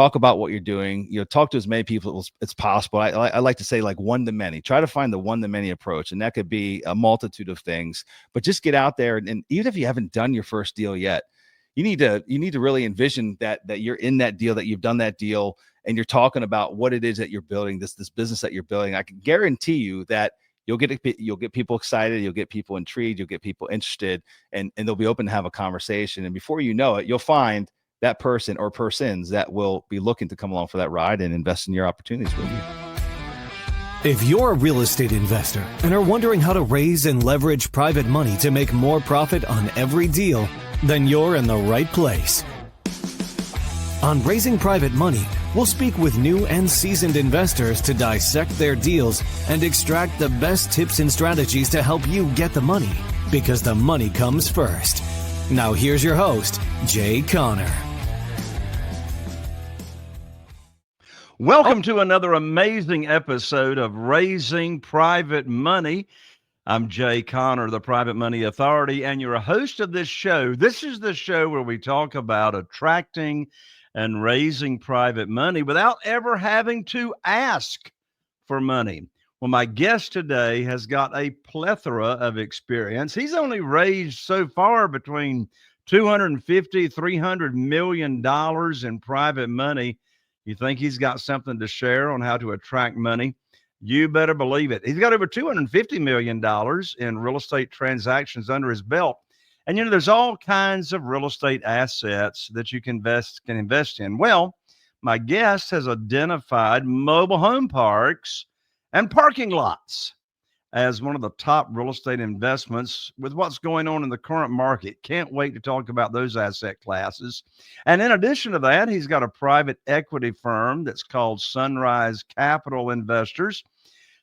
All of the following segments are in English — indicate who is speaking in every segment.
Speaker 1: talk about what you're doing, talk to as many people as possible. I like to say, like, one to many. Try to find the one to many approach, and that could be a multitude of things. But just get out there, and even if you haven't done your first deal yet, you need to really envision that you're in that deal, that you've done that deal, and you're talking about what it is that you're building, this business that you're building. I can guarantee you that you'll get people excited, you'll get people intrigued, you'll get people interested, and they'll be open to have a conversation. And before you know it, you'll find that person or persons that will be looking to come along for that ride and invest in your opportunities with you.
Speaker 2: If you're a real estate investor and are wondering how to raise and leverage private money to make more profit on every deal, then you're in the right place. On Raising Private Money, we'll speak with new and seasoned investors to dissect their deals and extract the best tips and strategies to help you get the money, because the money comes first. Now here's your host, Jay Conner.
Speaker 3: Welcome to another amazing episode of Raising Private Money. I'm Jay Conner, the Private Money Authority, and you're a host of this show. This is the show where we talk about attracting and raising private money without ever having to ask for money. Well, my guest today has got a plethora of experience. He's only raised so far between $250, $300 million in private money. You think he's got something to share on how to attract money? You better believe it. He's got over $250 million in real estate transactions under his belt. And, there's all kinds of real estate assets that you can invest in. Well, my guest has identified mobile home parks and parking lots as one of the top real estate investments with what's going on in the current market. Can't wait to talk about those asset classes. And in addition to that, he's got a private equity firm that's called Sunrise Capital Investors.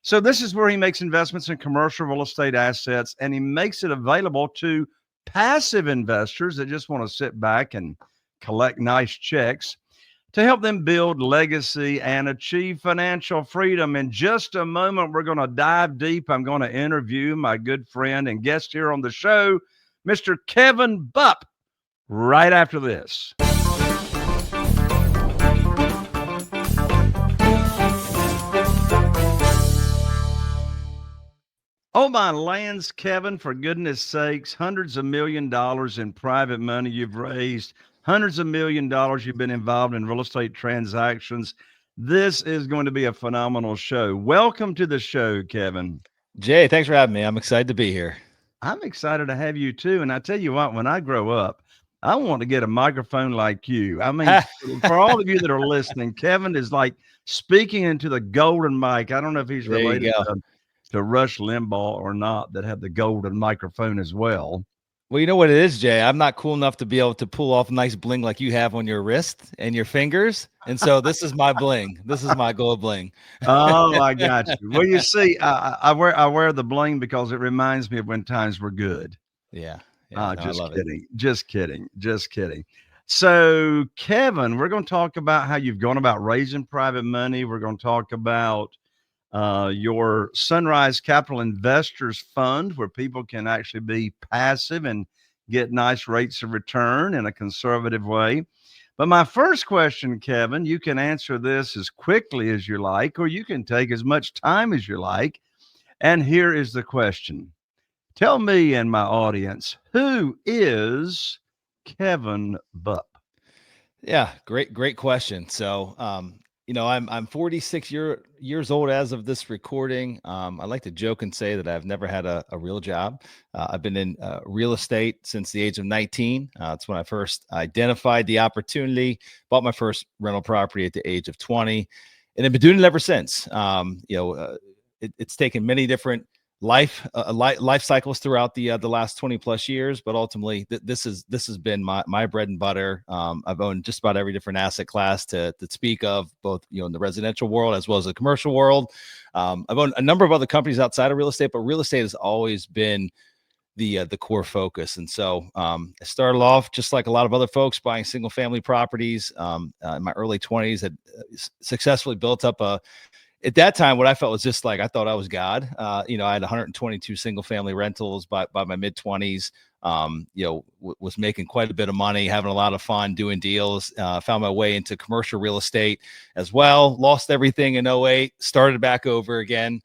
Speaker 3: So this is where he makes investments in commercial real estate assets, and he makes it available to passive investors that just want to sit back and collect nice checks to help them build legacy and achieve financial freedom. In just a moment, we're going to dive deep. I'm going to interview my good friend and guest here on the show, Mr. Kevin Bupp, right after this. Oh, my lands, Kevin, for goodness sakes, hundreds of $millions in private money you've raised, hundreds of $millions you've been involved in real estate transactions. This is going to be a phenomenal show. Welcome to the show, Kevin.
Speaker 1: Jay, thanks for having me. I'm excited to be here.
Speaker 3: I'm excited to have you too. And I tell you what, when I grow up, I want to get a microphone like you. I mean, for all of you that are listening, Kevin is like speaking into the golden mic. I don't know if he's related to Rush Limbaugh or not, that have the golden microphone as well.
Speaker 1: Well, you know what it is, Jay? I'm not cool enough to be able to pull off nice bling like you have on your wrist and your fingers. And so this is my bling. This is my gold bling.
Speaker 3: Oh, I got you. Well, you see, I wear the bling because it reminds me of when times were good.
Speaker 1: Yeah.
Speaker 3: Just kidding. Just kidding. So, Kevin, we're going to talk about how you've gone about raising private money. We're going to talk about your Sunrise Capital Investors Fund, where people can actually be passive and get nice rates of return in a conservative way. But my first question, Kevin, you can answer this as quickly as you like, or you can take as much time as you like. And here is the question. Tell me and my audience, who is Kevin Bupp?
Speaker 1: Yeah, great question. So, I'm 46 years old as of this recording. I like to joke and say that I've never had a real job. I've been in real estate since the age of 19. It's when I first identified the opportunity, bought my first rental property at the age of 20, and I've been doing it ever since. It's taken many different life cycles throughout the last 20 plus years, but ultimately this has been my bread and butter. I've owned just about every different asset class to speak of, both in the residential world as well as the commercial world. I've owned a number of other companies outside of real estate, but real estate has always been the core focus. And so I started off just like a lot of other folks, buying single family properties. In my early 20s, had successfully built up at that time, what I felt was just like, I thought I was God. I had 122 single family rentals by my mid 20s. was making quite a bit of money, having a lot of fun doing deals. Found my way into commercial real estate as well. Lost everything in '08, started back over again.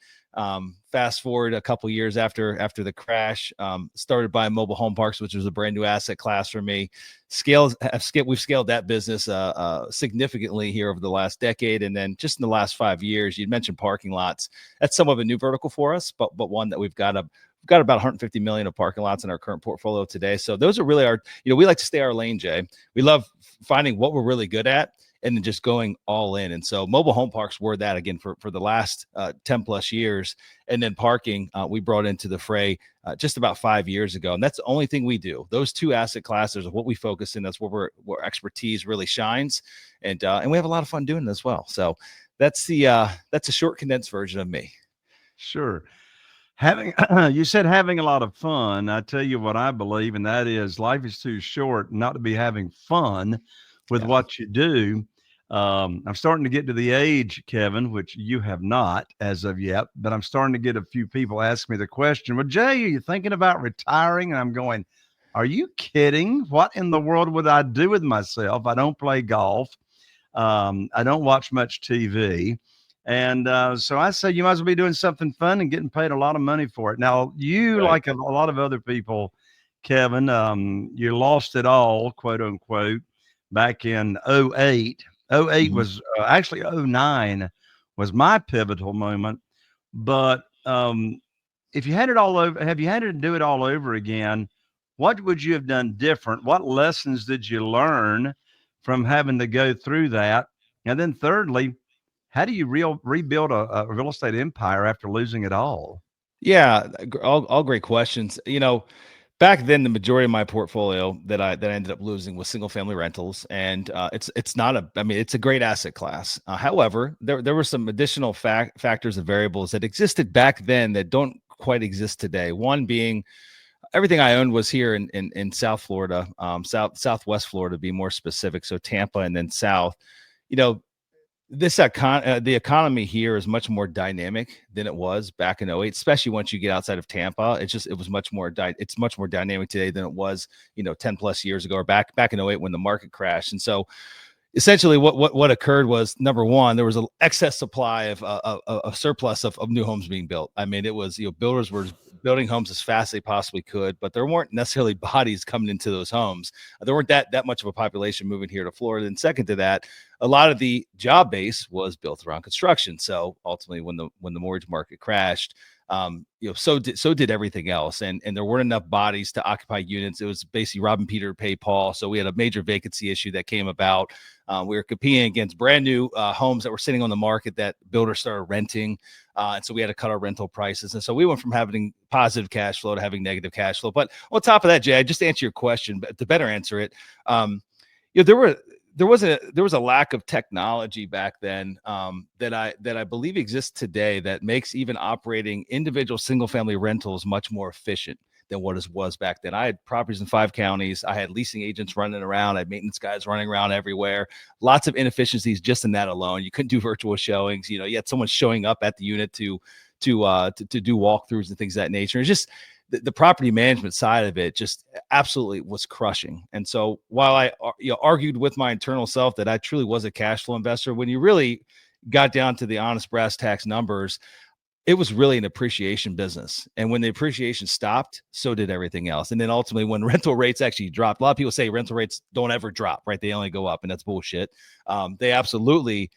Speaker 1: Fast forward a couple years after the crash, started buying mobile home parks, which was a brand new asset class for me. We've scaled that business significantly here over the last decade, and then just in the last 5 years, you mentioned parking lots. That's somewhat of a new vertical for us, but one that we've got about 150 million of parking lots in our current portfolio today. So those are really we like to stay our lane, Jay. We love finding what we're really good at and then just going all in. And so mobile home parks were that again for the last 10 plus years. And then parking, we brought into the fray just about 5 years ago. And that's the only thing we do. Those two asset classes are what we focus in. That's where expertise really shines. And we have a lot of fun doing it as well. So that's a short condensed version of me.
Speaker 3: Sure. You said having a lot of fun. I tell you what I believe, and that is life is too short not to be having fun with
Speaker 1: Yeah.
Speaker 3: what you do. I'm starting to get to the age, Kevin, which you have not as of yet, but I'm starting to get a few people ask me the question, well, Jay, are you thinking about retiring? And I'm going, are you kidding? What in the world would I do with myself? I don't play golf. I don't watch much TV. And so I say you might as well be doing something fun and getting paid a lot of money for it. Now, you,
Speaker 1: Right.
Speaker 3: like a lot of other people, Kevin, you lost it all, quote unquote, back in '08. '08
Speaker 1: Mhm.
Speaker 3: was actually '09 was my pivotal moment. But if you had it all over, have you had to do it all over again? What would you have done different? What lessons did you learn from having to go through that? And then thirdly, how do you rebuild a real estate empire after losing it all?
Speaker 1: Yeah, all great questions. Back then, the majority of my portfolio that I ended up losing was single family rentals, and it's not a. I mean, it's a great asset class. However, there were some additional factors and variables that existed back then that don't quite exist today. One being everything I owned was here in South Florida, Southwest Florida, to be more specific. So Tampa and then South. You know, the economy here is much more dynamic than it was back in '08, especially once you get outside of Tampa. It was much more it's much more dynamic today than it was 10 plus years ago, or back in '08 when the market crashed. And so essentially what occurred was, number one, there was an excess supply of a surplus of new homes being built. I mean, it was, builders were building homes as fast as they possibly could, but there weren't necessarily bodies coming into those homes. There weren't that much of a population moving here to Florida. And second to that, a lot of the job base was built around construction. So ultimately, when the mortgage market crashed, so did everything else, and there weren't enough bodies to occupy units. It was basically robbing Peter to pay Paul. So we had a major vacancy issue that came about. We were competing against brand new homes that were sitting on the market that builders started renting, and so we had to cut our rental prices. And so we went from having positive cash flow to having negative cash flow. But on top of that, Jay, just to answer your question, but to better answer it, there was a lack of technology back then that I believe exists today that makes even operating individual single family rentals much more efficient than what it was back then. I had properties in 5 counties. I had leasing agents running around. I had maintenance guys running around everywhere. Lots of inefficiencies just in that alone. You couldn't do virtual showings. You had someone showing up at the unit to do walkthroughs and things of that nature. It's just the property management side of it just absolutely was crushing. And so while I argued with my internal self that I truly was a cash flow investor, when you really got down to the honest brass tacks numbers, it was really an appreciation business. And when the appreciation stopped, so did everything else. And then ultimately, when rental rates actually dropped, a lot of people say rental rates don't ever drop, right? They only go up, and that's bullshit. They absolutely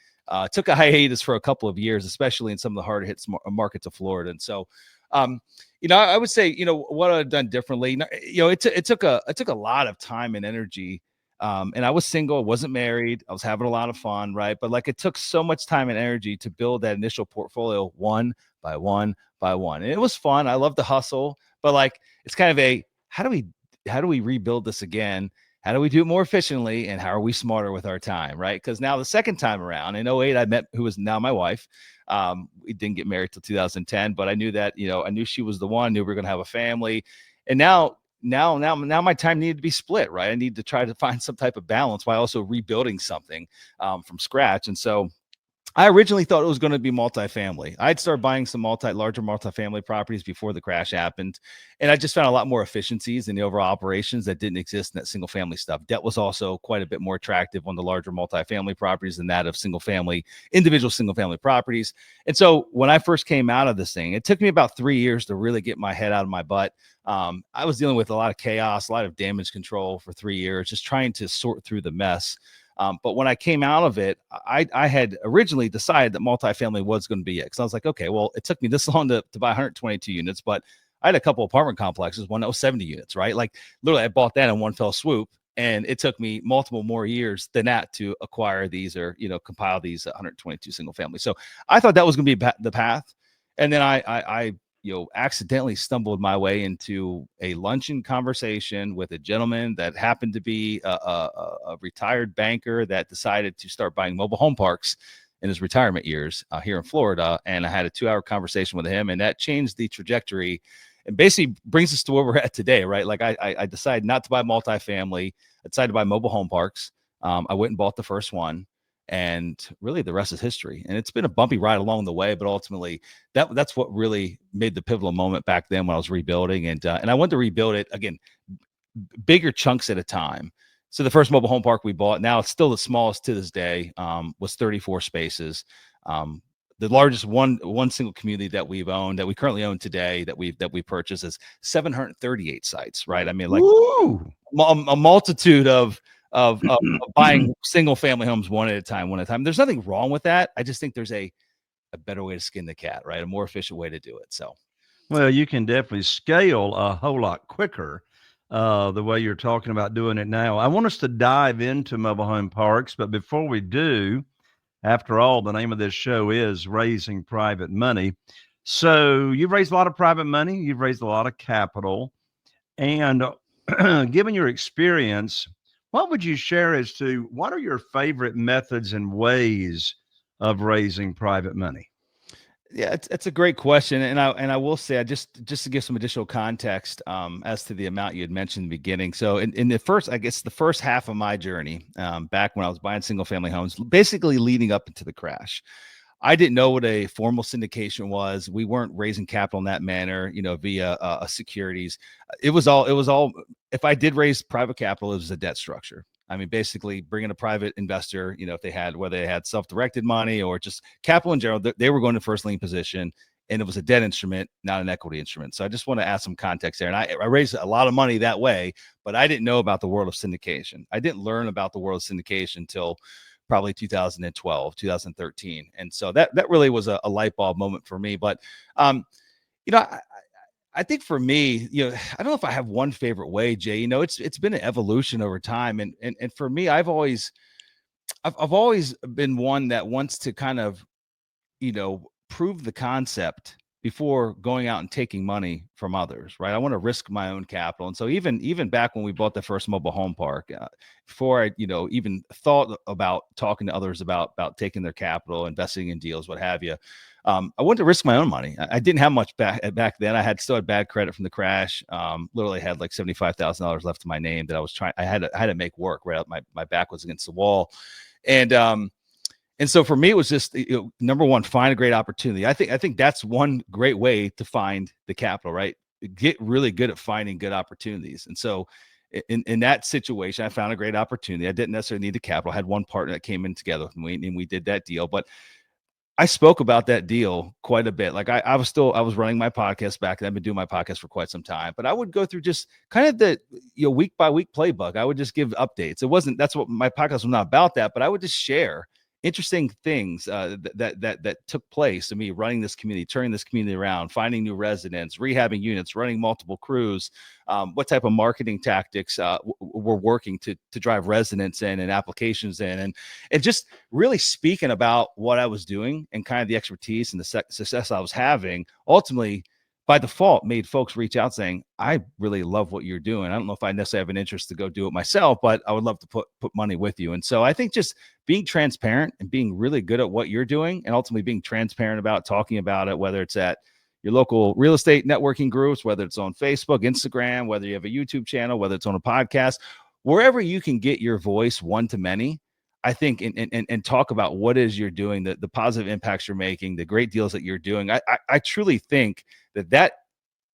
Speaker 1: took a hiatus for a couple of years, especially in some of the harder hit markets of Florida. And so, I would say, what I've done differently, it took a lot of time and energy. And I was single, I wasn't married, I was having a lot of fun, right? But like, it took so much time and energy to build that initial portfolio one by one by one. And it was fun. I love the hustle, but like, it's kind of how do we rebuild this again? How do we do it more efficiently? And how are we smarter with our time, right? Because now the second time around in '08, I met who is now my wife. We didn't get married till 2010, but I knew that, I knew she was the one, knew we were going to have a family. And now my time needed to be split, right? I need to try to find some type of balance while also rebuilding something from scratch. And so I originally thought it was going to be multifamily. I'd started buying some larger multifamily properties before the crash happened. And I just found a lot more efficiencies in the overall operations that didn't exist in that single family stuff. Debt was also quite a bit more attractive on the larger multifamily properties than that of individual single family properties. And so when I first came out of this thing, it took me about 3 years to really get my head out of my butt. I was dealing with a lot of chaos, a lot of damage control for 3 years, just trying to sort through the mess. But when I came out of it, I had originally decided that multifamily was going to be it. Because I was like, okay, well, it took me this long to buy 122 units, but I had a couple apartment complexes, one that was 70 units, right? Like literally I bought that in one fell swoop. And it took me multiple more years than that to acquire these or, compile these 122 single family. So I thought that was going to be the path. And then I accidentally stumbled my way into a luncheon conversation with a gentleman that happened to be a retired banker that decided to start buying mobile home parks in his retirement years here in Florida. And I had a 2-hour conversation with him, and that changed the trajectory and basically brings us to where we're at today, right? Like I decided not to buy multifamily. I decided to buy mobile home parks. I went and bought the first one. And really the rest is history. And it's been a bumpy ride along the way, but ultimately that's what really made the pivotal moment back then when I was rebuilding. And I wanted to rebuild it again, bigger chunks at a time. So the first mobile home park we bought, now it's still the smallest to this day, was 34 spaces. The largest one single community that we've owned, that we currently own today, that we purchased, is 738 sites, right? I mean, like a multitude of buying single family homes one at a time. There's nothing wrong with that. I just think there's a better way to skin the cat, right? A more efficient way to do it. So,
Speaker 3: Well, you can definitely scale a whole lot quicker the way you're talking about doing it now. I want us to dive into mobile home parks, but before we do, after all, the name of this show is Raising Private Money. So you've raised a lot of private money, you've raised a lot of capital, and given your experience, what would you share as to what are your favorite methods and ways of raising private money?
Speaker 1: yeah, it's a great question, and I will say, I just to give some additional context as to the amount you had mentioned in the beginning. So in the first, I guess the first half of my journey, back when I was buying single family homes, basically leading up into the crash, I didn't know what a formal syndication was. We weren't raising capital in that manner, via securities. It was all. If I did raise private capital, it was a debt structure. I mean, basically bringing a private investor, whether they had self-directed money or just capital in general, they were going to first lien position, and it was a debt instrument, not an equity instrument. So I just want to add some context there. And I raised a lot of money that way, but I didn't know about the world of syndication. I didn't learn about the world of syndication until probably 2012, 2013. And so that really was a light bulb moment for me. But, you know, I, I think for me, I don't know if I have one favorite way, Jay. It's been an evolution over time, and for me, I've always been one that wants to kind of prove the concept before going out and taking money from others, right? I want to risk my own capital. And so even back when we bought the first mobile home park, before I, even thought about talking to others about taking their capital, investing in deals, what have you, I wanted to risk my own money. I didn't have much back then. I still had bad credit from the crash. Literally had like $75,000 left to my name that I had to make work. Right, my back was against the wall, and so for me, it was just, number one, find a great opportunity. I think that's one great way to find the capital, right? Get really good at finding good opportunities. And so in that situation, I found a great opportunity. I didn't necessarily need the capital. I had one partner that came in together with me, and we did that deal. But I spoke about that deal quite a bit. Like I was running my podcast back then. I've been doing my podcast for quite some time, but I would go through just kind of the, week by week playbook. I would just give updates. That's what my podcast was not about, that, but I would just share interesting things that took place to me running this community, turning this community around, finding new residents, rehabbing units, running multiple crews, what type of marketing tactics were working to drive residents in and applications in, and just really speaking about what I was doing and kind of the expertise and the success I was having, ultimately by default made folks reach out saying, I really love what you're doing. I don't know if I necessarily have an interest to go do it myself, but I would love to put money with you. And so I think just being transparent and being really good at what you're doing, and ultimately being transparent about talking about it, whether it's at your local real estate networking groups, whether it's on Facebook, Instagram, whether you have a YouTube channel, whether it's on a podcast, wherever you can get your voice one to many, I think, and talk about what is you're doing, the positive impacts you're making, the great deals that you're doing. I truly think that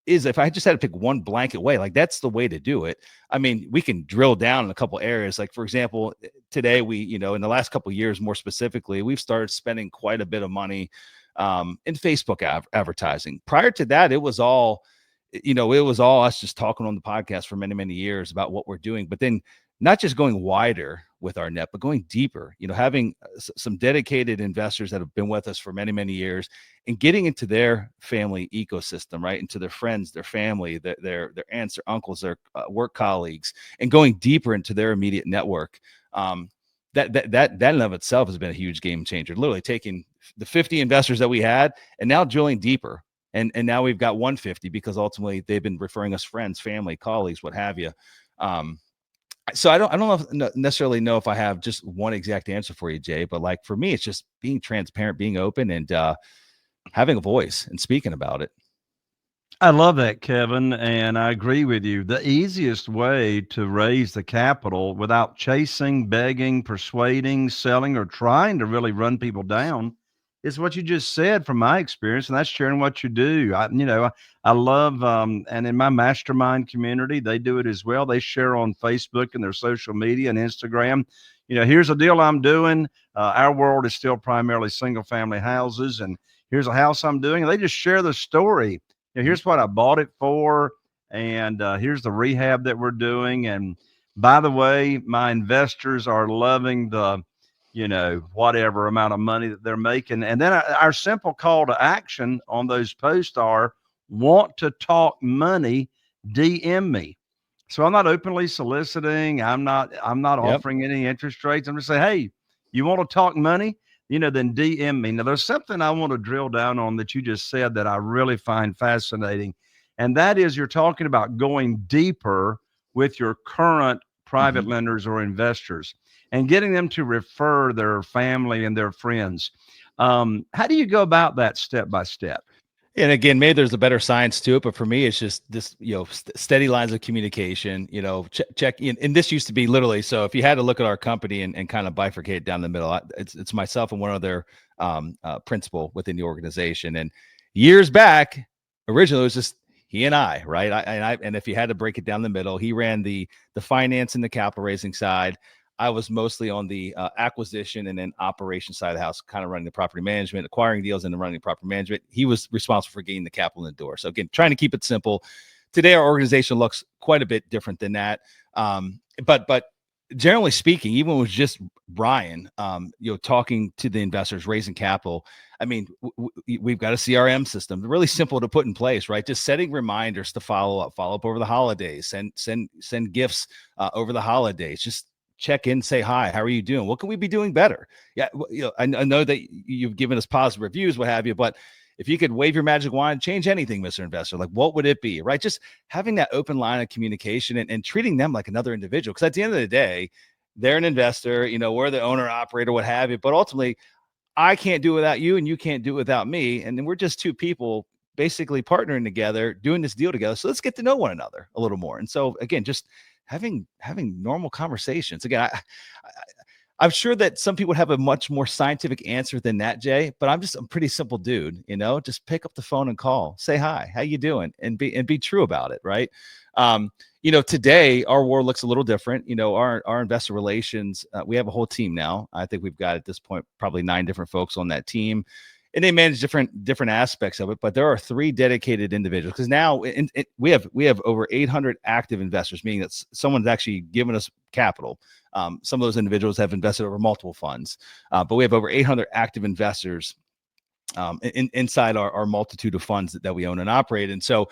Speaker 1: is, if I just had to pick one blanket way, like that's the way to do it. I mean, we can drill down in a couple areas. Like for example, today we, in the last couple of years, more specifically, we've started spending quite a bit of money in Facebook advertising. Prior to that, it was all us just talking on the podcast for many, many years about what we're doing, but then not just going wider with our net, but going deeper, having some dedicated investors that have been with us for many, many years and getting into their family ecosystem, right? Into their friends, their family, their aunts, their uncles, their work colleagues, and going deeper into their immediate network. That in of itself has been a huge game changer, literally taking the 50 investors that we had and now drilling deeper. And now we've got 150 because ultimately they've been referring us friends, family, colleagues, what have you. So I don't necessarily know if I have just one exact answer for you, Jay, but like for me, it's just being transparent, being open, and having a voice and speaking about it.
Speaker 3: I love that, Kevin, and I agree with you. The easiest way to raise the capital without chasing, begging, persuading, selling, or trying to really run people down is what you just said from my experience, and that's sharing what you do. I love, and in my mastermind community, they do it as well. They share on Facebook and their social media and Instagram. Here's a deal I'm doing. Our world is still primarily single family houses, and here's a house I'm doing. And they just share the story. Here's what I bought it for, and here's the rehab that we're doing. And by the way, my investors are loving the, whatever amount of money that they're making. And then our simple call to action on those posts are, want to talk money, DM me. So I'm not openly soliciting. I'm not offering any interest rates. I'm just saying, hey, you want to talk money? Then DM me. Now, there's something I want to drill down on that you just said that I really find fascinating. And that is, you're talking about going deeper with your current private lenders or investors and getting them to refer their family and their friends. How do you go about that step by step?
Speaker 1: And again, maybe there's a better science to it, but for me, it's just this, steady lines of communication, check in. And this used to be literally, so if you had to look at our company and kind of bifurcate down the middle, it's myself and one other principal within the organization. And years back, originally it was just he and I, right? And if you had to break it down the middle, he ran the finance and the capital raising side. I was mostly on the acquisition and then operation side of the house, kind of running the property management, acquiring deals, and then running the property management. He was responsible for getting the capital in the door. So again, trying to keep it simple. Today, our organization looks quite a bit different than that. But generally speaking, even with just Brian, talking to the investors, raising capital. I mean, we've got a CRM system, really simple to put in place, right? Just setting reminders to follow up over the holidays, send gifts over the holidays. Just check in, say hi, how are you doing? What can we be doing better? Yeah, I know that you've given us positive reviews, what have you, but if you could wave your magic wand, change anything, Mr. Investor, like what would it be, right? Just having that open line of communication and treating them like another individual. Because at the end of the day, they're an investor, we're the owner, operator, what have you. But ultimately, I can't do it without you and you can't do it without me. And then we're just two people basically partnering together, doing this deal together. So let's get to know one another a little more. And so again, just having normal conversations. Again, I'm sure that some people have a much more scientific answer than that, Jay, but I'm just a pretty simple dude, just pick up the phone and call, say hi, how you doing? And be true about it. Right. Today our world looks a little different. Our investor relations, we have a whole team now. I think we've got at this point, probably 9 different folks on that team. And they manage different aspects of it, but there are 3 dedicated individuals because now we have over 800 active investors, meaning that someone's actually given us capital. Some of those individuals have invested over multiple funds, but we have over 800 active investors inside our multitude of funds that we own and operate. And so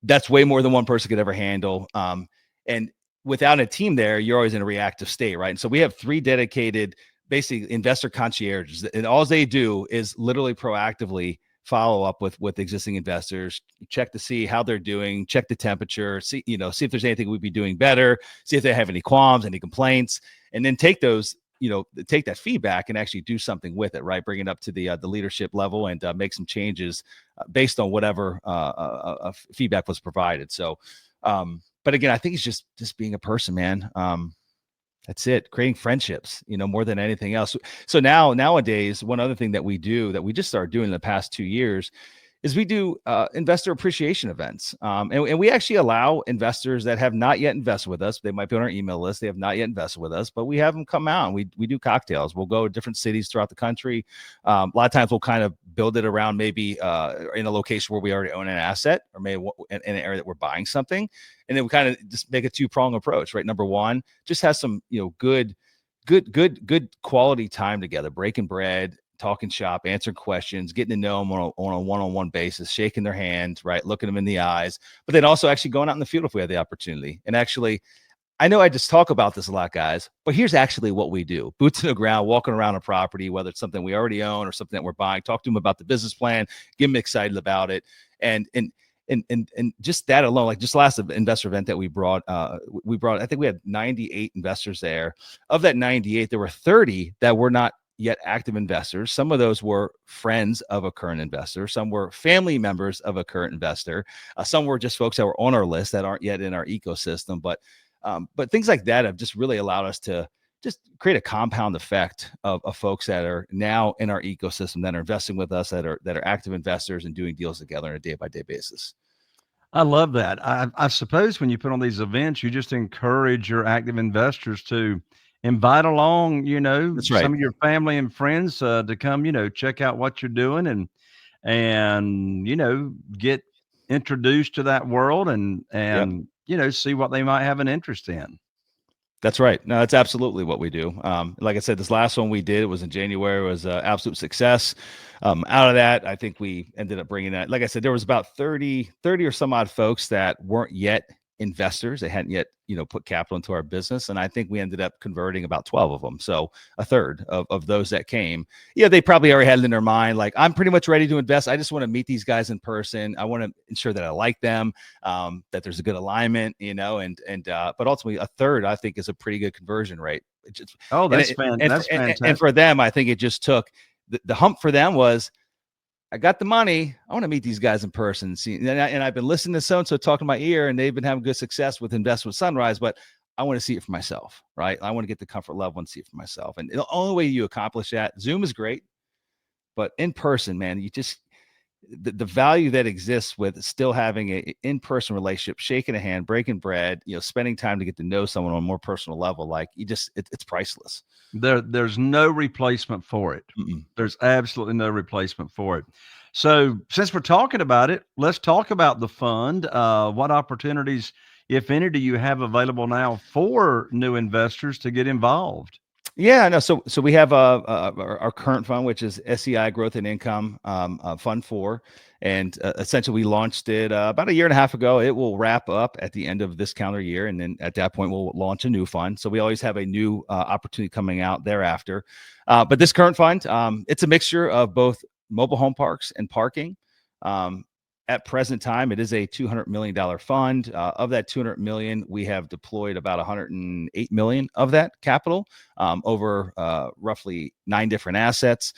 Speaker 1: that's way more than one person could ever handle. And without a team there, you're always in a reactive state, right? And so we have 3 dedicated basically investor concierges, and all they do is literally proactively follow up with existing investors, check to see how they're doing, check the temperature, see if there's anything we'd be doing better, see if they have any qualms, any complaints, and then take that feedback and actually do something with it, right? Bring it up to the leadership level and make some changes based on whatever feedback was provided. So, but again, I think it's just being a person, man. That's it. Creating friendships, more than anything else. So nowadays, one other thing that we do that we just started doing in the past 2 years is we do investor appreciation events. And we actually allow investors that have not yet invested with us. They might be on our email list. They have not yet invested with us, but we have them come out and we do cocktails. We'll go to different cities throughout the country. A lot of times we'll kind of build it around maybe in a location where we already own an asset, or maybe in an area that we're buying something. And then we kind of just make a two-prong approach, right? Number one, just has some, good quality time together, breaking bread, talking shop, answering questions, getting to know them on a one-on-one basis, shaking their hand, right? Looking them in the eyes, but then also actually going out in the field if we have the opportunity. And actually, I know I just talk about this a lot, guys, but here's actually what we do. Boots in the ground, walking around a property, whether it's something we already own or something that we're buying, talk to them about the business plan, get them excited about it. And just that alone, like just last investor event that we brought, I think we had 98 investors there. Of that 98, there were 30 that were not yet active investors. Some of those were friends of a current investor. Some were family members of a current investor. Some were just folks that were on our list that aren't yet in our ecosystem. But things like that have just really allowed us to just create a compound effect of folks that are now in our ecosystem, that are investing with us, that are active investors and doing deals together on a day-by-day basis.
Speaker 3: I love that. I suppose when you put on these events, you just encourage your active investors to invite along,
Speaker 1: That's right.
Speaker 3: some of your family and friends to come, check out what you're doing and get introduced to that world and
Speaker 1: Yep.
Speaker 3: see what they might have an interest in.
Speaker 1: That's right. No, that's absolutely what we do. Like I said, this last one we did, it was in January, it was an absolute success. Out of that, I think we ended up bringing that. Like I said, there was about 30 or some odd folks that weren't yet investors. They hadn't yet, put capital into our business. And I think we ended up converting about 12 of them. So a third of those that came, they probably already had it in their mind, like, I'm pretty much ready to invest. I just want to meet these guys in person. I want to ensure that I like them, that there's a good alignment, but ultimately a third, I think, is a pretty good conversion rate.
Speaker 3: That's fantastic.
Speaker 1: And for them, I think it just took the hump for them was, I got the money. I want to meet these guys in person. See, and I've been listening to so-and-so talking in my ear, and they've been having good success with Invest with Sunrise, but I want to see it for myself, right? I want to get the comfort level and see it for myself. And the only way you accomplish that, Zoom is great, but in person, man, you just, the value that exists with still having a in-person relationship, shaking a hand, breaking bread, spending time to get to know someone on a more personal level, like it's priceless.
Speaker 3: There's no replacement for it.
Speaker 1: Mm-mm.
Speaker 3: There's absolutely no replacement for it. So since we're talking about it, let's talk about the fund. What opportunities, if any, do you have available now for new investors to get involved?
Speaker 1: Yeah, no. So we have our current fund, which is SEI Growth and Income Fund 4, and essentially we launched it about a year and a half ago. It will wrap up at the end of this calendar year, and then at that point we'll launch a new fund. So we always have a new opportunity coming out thereafter. But this current fund, it's a mixture of both mobile home parks and parking. At present time, it is a $200 million fund. Of that $200 million, we have deployed about $108 million of that capital over roughly 9 different assets.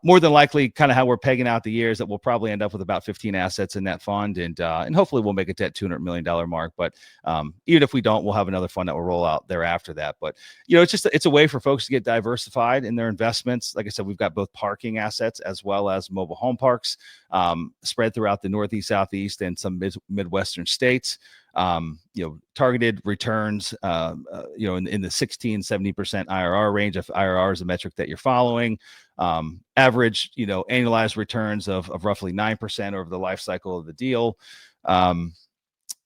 Speaker 1: More than likely, kind of how we're pegging out the years, that we'll probably end up with about 15 assets in that fund, and hopefully we'll make it to that $200 million mark. But even if we don't, we'll have another fund that will roll out thereafter that. But it's a way for folks to get diversified in their investments. Like I said, we've got both parking assets as well as mobile home parks spread throughout the Northeast, Southeast, and some Midwestern states. Targeted returns, in the 16-70% IRR range. If IRR is a metric that you're following, average, annualized returns of roughly 9% over the life cycle of the deal. A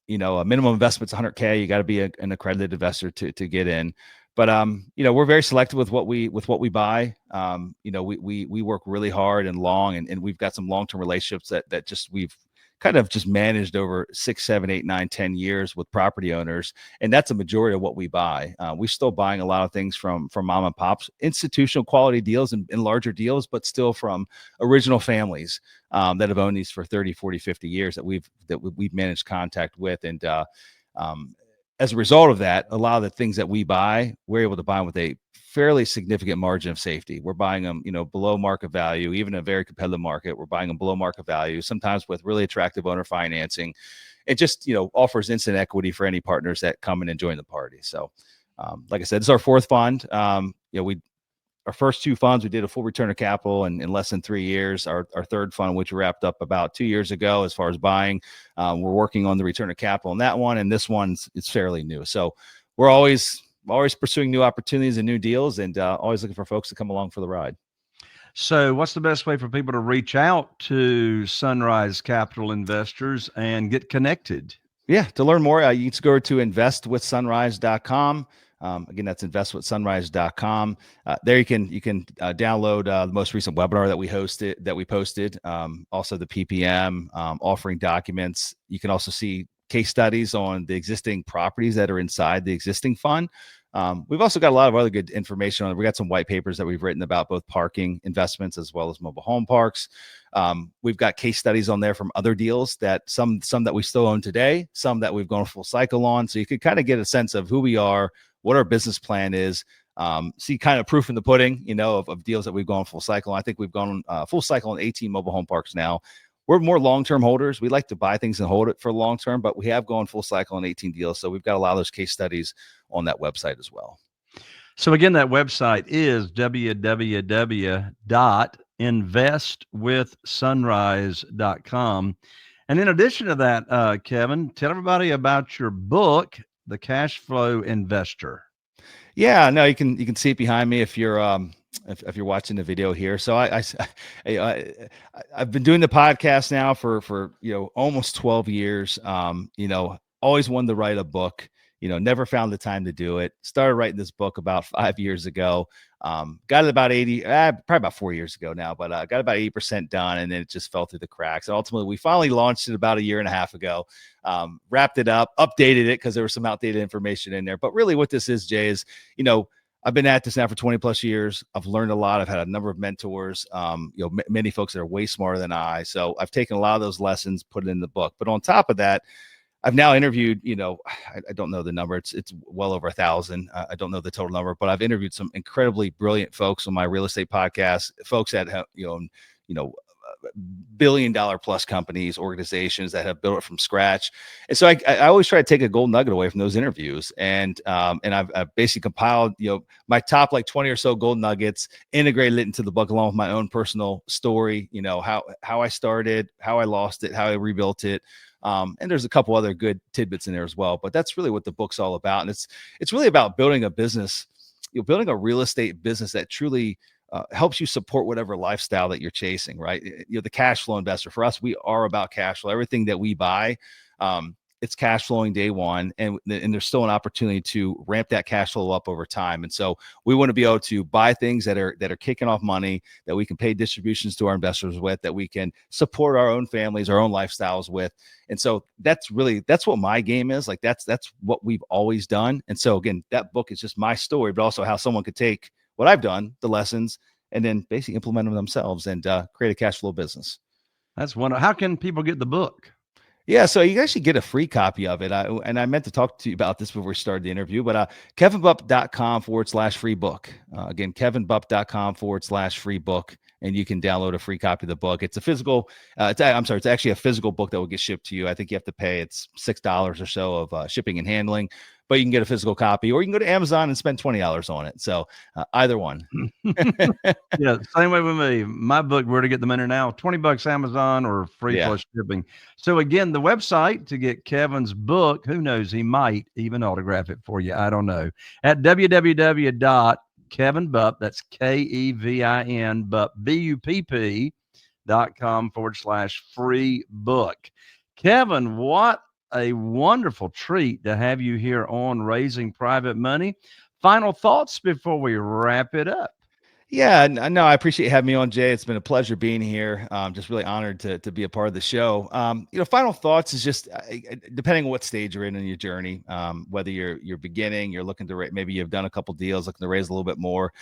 Speaker 1: minimum investment's $100K. You got to be an accredited investor to get in. But we're very selective with what we buy. We work really hard and long, and we've got some long-term relationships that we've kind of just managed over 6, 7, 8, 9, 10 years with property owners. And that's a majority of what we buy. We're still buying a lot of things from mom and pops, institutional quality deals and larger deals, but still from original families that have owned these for 30, 40, 50 years that we've managed contact with. And as a result of that, a lot of the things that we buy, we're able to buy them with a fairly significant margin of safety. We're buying them, below market value, even in a very competitive market. We're buying them below market value, sometimes with really attractive owner financing. It just, offers instant equity for any partners that come in and join the party. So Like I said, it's our fourth fund. Our first two funds, we did a full return of capital in less than 3 years. Our third fund, which we wrapped up about 2 years ago, as far as buying, we're working on the return of capital in that one, and this one's it's fairly new. So we're always pursuing new opportunities and new deals, and always looking for folks to come along for the ride.
Speaker 3: So, what's the best way for people to reach out to Sunrise Capital Investors and get connected?
Speaker 1: Yeah, to learn more, you can go to investwithsunrise.com. Again, that's investwithsunrise.com. There you can download the most recent webinar that we posted. Also the PPM, offering documents. You can also see case studies on the existing properties that are inside the existing fund. We've also got a lot of other good information on it. We got some white papers that we've written about both parking investments as well as mobile home parks. We've got case studies on there from other deals that some that we still own today, some that we've gone full cycle on. So you could kind of get a sense of who we are, what our business plan is, see kind of proof in the pudding, of deals that we've gone full cycle. I think we've gone full cycle on 18 mobile home parks now. We're more long-term holders. We like to buy things and hold it for long term, but we have gone full cycle on 18 deals. So we've got a lot of those case studies on that website as well.
Speaker 3: So again, that website is www.investwithsunrise.com. And in addition to that, Kevin, tell everybody about your book, The Cashflow Investor.
Speaker 1: Yeah, no, you can see it behind me if you're watching the video here. So I've been doing the podcast now for almost 12 years. Always wanted to write a book. Never found the time to do it. Started writing this book about 5 years ago. Got it about probably about 4 years ago now, but got about 80% done, and then it just fell through the cracks. And ultimately, we finally launched it about a year and a half ago. Wrapped it up, updated it because there was some outdated information in there. But really, what this is, Jay, is I've been at this now for 20 plus years. I've learned a lot. I've had a number of mentors, many folks that are way smarter than I. So I've taken a lot of those lessons, put it in the book. But on top of that, I've now interviewed, I don't know the number. It's well over 1,000. I don't know the total number, but I've interviewed some incredibly brilliant folks on my real estate podcast, folks that have, billion-dollar plus companies, organizations that have built it from scratch. And so I always try to take a gold nugget away from those interviews. And I've basically compiled, my top like 20 or so gold nuggets, integrated it into the book along with my own personal story, how I started, how I lost it, how I rebuilt it. And there's a couple other good tidbits in there as well, but that's really what the book's all about. And it's really about building a business, building a real estate business that truly helps you support whatever lifestyle that you're chasing, right? The cash flow investor. For us, we are about cash flow. Everything that we buy, it's cash flowing day one, and there's still an opportunity to ramp that cash flow up over time. And so we want to be able to buy things that are kicking off money, that we can pay distributions to our investors with, that we can support our own families, our own lifestyles with. And so that's what my game is. Like that's what we've always done. And so again, that book is just my story, but also how someone could take what I've done, the lessons, and then basically implement them themselves and create a cash flow business.
Speaker 3: That's wonderful. How can people get the book?
Speaker 1: Yeah, so you actually get a free copy of it. I meant to talk to you about this before we started the interview, but kevinbupp.com/free book. Again, kevinbupp.com/free book. And you can download a free copy of the book. It's a physical, it's actually a physical book that will get shipped to you. I think you have to pay, it's $6 or so of shipping and handling, but you can get a physical copy, or you can go to Amazon and spend $20 on it. So either one.
Speaker 3: Yeah, same way with me. My book, Where to Get the Money Now, $20 Amazon or free plus shipping. So again, the website to get Kevin's book, who knows, he might even autograph it for you. I don't know. At www.Kevin Bupp, that's Kevin Bupp, BUPP.com/free book. Kevin, what a wonderful treat to have you here on Raising Private Money. Final thoughts before we wrap it up.
Speaker 1: Yeah, no, I appreciate having me on, Jay. It's been a pleasure being here. Just really honored to be a part of the show. Final thoughts is just depending on what stage you're in your journey, whether you're beginning, you're looking to maybe you've done a couple deals, looking to raise a little bit more.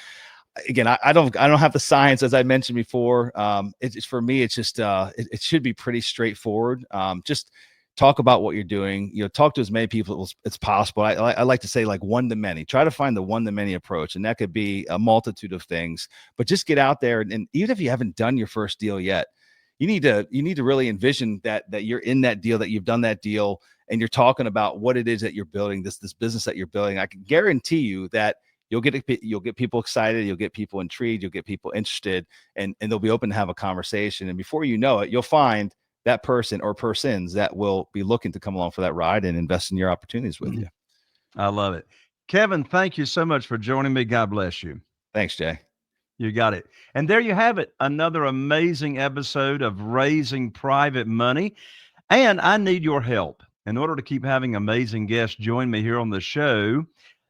Speaker 1: Again, I don't have the science, as I mentioned before. It's for me, it's just it should be pretty straightforward. Just talk about what you're doing, talk to as many people as possible. I like to say, like, one to many, try to find the one to many approach. And that could be a multitude of things, but just get out there. And even if you haven't done your first deal yet, you need to really envision that you're in that deal, that you've done that deal, and you're talking about what it is that you're building, this business that you're building, I can guarantee you that you'll get people excited, you'll get people intrigued, you'll get people interested, and they'll be open to have a conversation. And before you know it, you'll find that person or persons that will be looking to come along for that ride and invest in your opportunities with you.
Speaker 3: I love it. Kevin, thank you so much for joining me. God bless you.
Speaker 1: Thanks, Jay.
Speaker 3: You got it. And there you have it. Another amazing episode of Raising Private Money. And I need your help. In order to keep having amazing guests join me here on the show,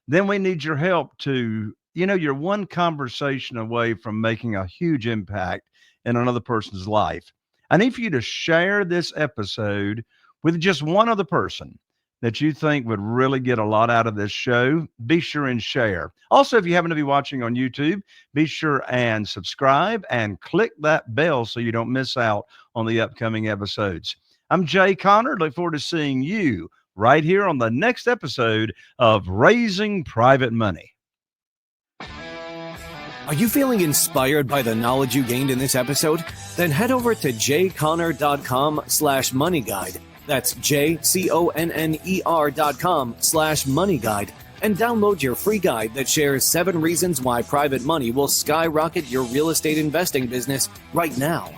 Speaker 3: then we need your help to, you're one conversation away from making a huge impact in another person's life. I need for you to share this episode with just one other person that you think would really get a lot out of this show. Be sure and share. Also, if you happen to be watching on YouTube, be sure and subscribe and click that bell so you don't miss out on the upcoming episodes. I'm Jay Conner. Look forward to seeing you right here on the next episode of Raising Private Money.
Speaker 2: Are you feeling inspired by the knowledge you gained in this episode? Then head over to jconner.com/moneyguide. That's jconner.com/moneyguide and download your free guide that shares 7 reasons why private money will skyrocket your real estate investing business right now.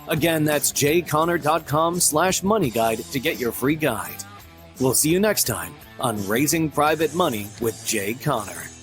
Speaker 2: Again, that's jconner.com/moneyguide to get your free guide. We'll see you next time on Raising Private Money with Jay Conner.